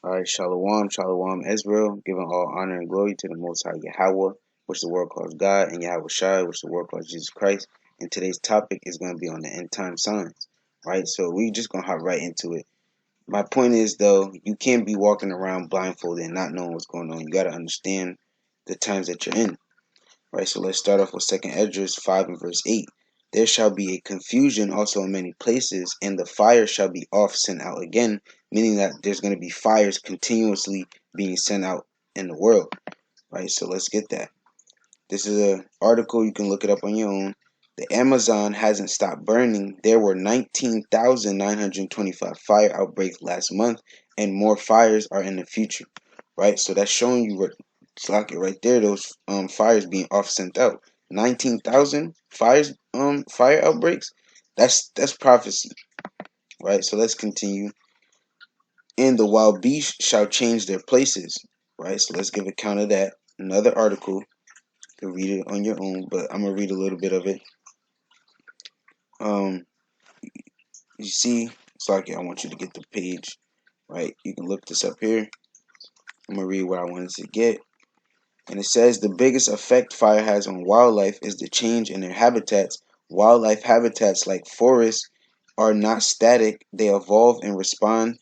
All right, Shalom, Shalom, Israel, giving all honor and glory to the Most High Yahweh, which the world calls God, and Yahweh Shai, which the world calls Jesus Christ. And today's topic is going to be on the end time signs. Right, so we just going to hop right into it. My point is, though, you can't be walking around blindfolded and not knowing what's going on. You got to understand the times that you're in. Right, so let's start off with 2nd Esdras 5 and verse 8. There shall be a confusion also in many places, and the fire shall be oft sent out again, meaning that there's going to be fires continuously being sent out in the world. Right, so let's get that. This is an article, you can look it up on your own. The Amazon hasn't stopped burning. There were 19,925 fire outbreaks last month, and more fires are in the future. Right, so that's showing you what it's like right there. Those fires being off sent out. 19,000 fire outbreaks. That's prophecy. Right, so let's continue. And the wild beasts shall change their places. Right, so let's give account of that. Another article. You can read it on your own, but I'm gonna read a little bit of it. Um, you see, Saki, I want you to get the page, right? You can look this up here. I'm gonna read what I wanted to get, and it says the biggest effect fire has on wildlife is the change in their habitats. Wildlife habitats like forests are not static; they evolve and respond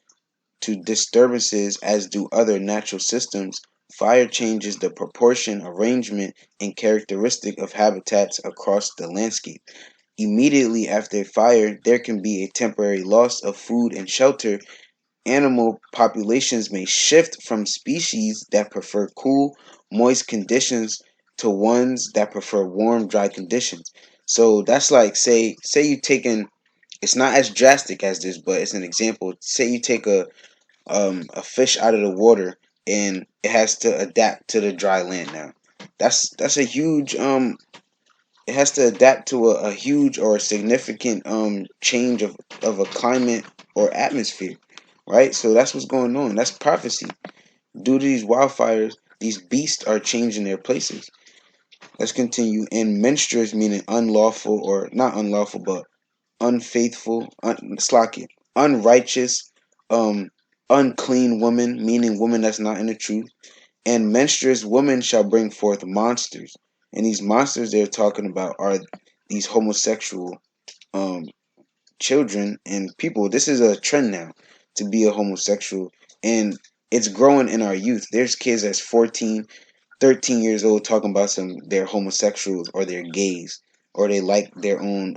to disturbances as do other natural systems. Fire changes the proportion, arrangement, and characteristic of habitats across the landscape. Immediately after a fire, there can be a temporary loss of food and shelter. Animal populations may shift from species that prefer cool, moist conditions to ones that prefer warm, dry conditions. So that's like say you taking, it's not as drastic as this, but it's an example. Say you take a fish out of the water and it has to adapt to the dry land now. That's a huge it has to adapt to a huge or a significant change of a climate or atmosphere, right? So that's what's going on. That's prophecy. Due to these wildfires, these beasts are changing their places. Let's continue. And menstruous meaning unlawful, or not unlawful, but unfaithful, slack it, unrighteous, um, unclean woman, meaning woman that's not in the truth. And menstruous women shall bring forth monsters. And these monsters they're talking about are these homosexual um children and people. This is a trend now to be a homosexual, and it's growing in our youth. There's kids that's 14, 13 years old talking about they're homosexuals or they're gays or they like their own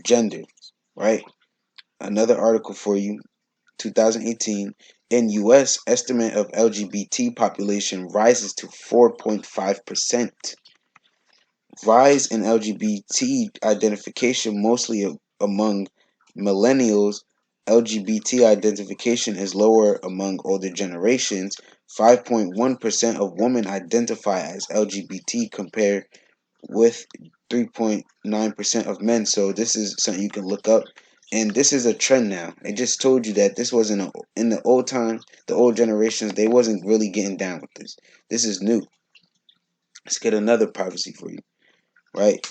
gender, right? Another article for you, 2018. In U.S., estimate of LGBT population rises to 4.5%. Rise in LGBT identification, mostly among millennials. LGBT identification is lower among older generations. 5.1% of women identify as LGBT compared with 3.9% of men. So this is something you can look up. And this is a trend now. I just told you that this wasn't in the old times, the old generations, they wasn't really getting down with this. This is new. Let's get another prophecy for you, right?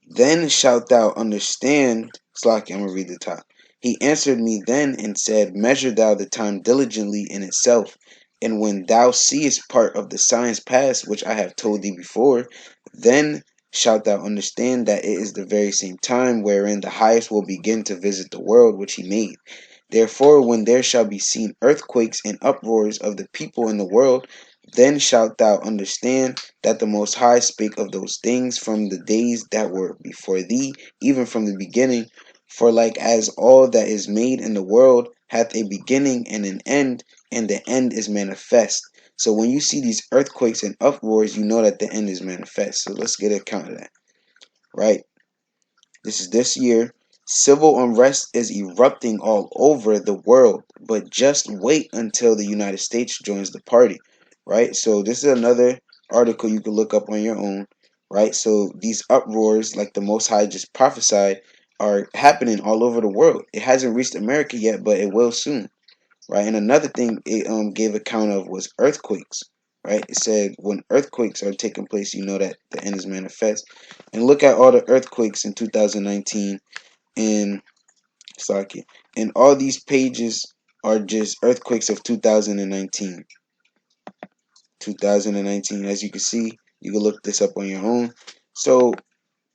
Then shalt thou understand. Slaki, I'm going to read the top. He answered me then and said, measure thou the time diligently in itself. And when thou seest part of the signs past, which I have told thee before, then shalt thou understand that it is the very same time wherein the highest will begin to visit the world which he made. Therefore, when there shall be seen earthquakes and uproars of the people in the world, then shalt thou understand that the Most High spake of those things from the days that were before thee, even from the beginning. For like as all that is made in the world hath a beginning and an end, and the end is manifest. So when you see these earthquakes and uproars, you know that the end is manifest. So let's get a count of that, right? This is this year. Civil unrest is erupting all over the world, but just wait until the United States joins the party, right? So this is another article you can look up on your own, right? So these uproars, like the Most High just prophesied, are happening all over the world. It hasn't reached America yet, but it will soon, right? And another thing it gave account of was earthquakes, right? It said when earthquakes are taking place, you know that the end is manifest. And look at all the earthquakes in 2019 in Saki. And all these pages are just earthquakes of 2019. 2019, as you can see, you can look this up on your own. So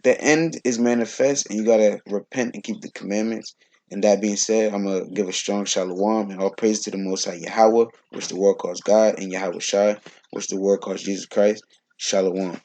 the end is manifest, and you gotta repent and keep the commandments. And that being said, I'm gonna give a strong shalom and all praise to the Most High Yahweh, which the world calls God, and Yahweh Shai, which the world calls Jesus Christ. Shalom.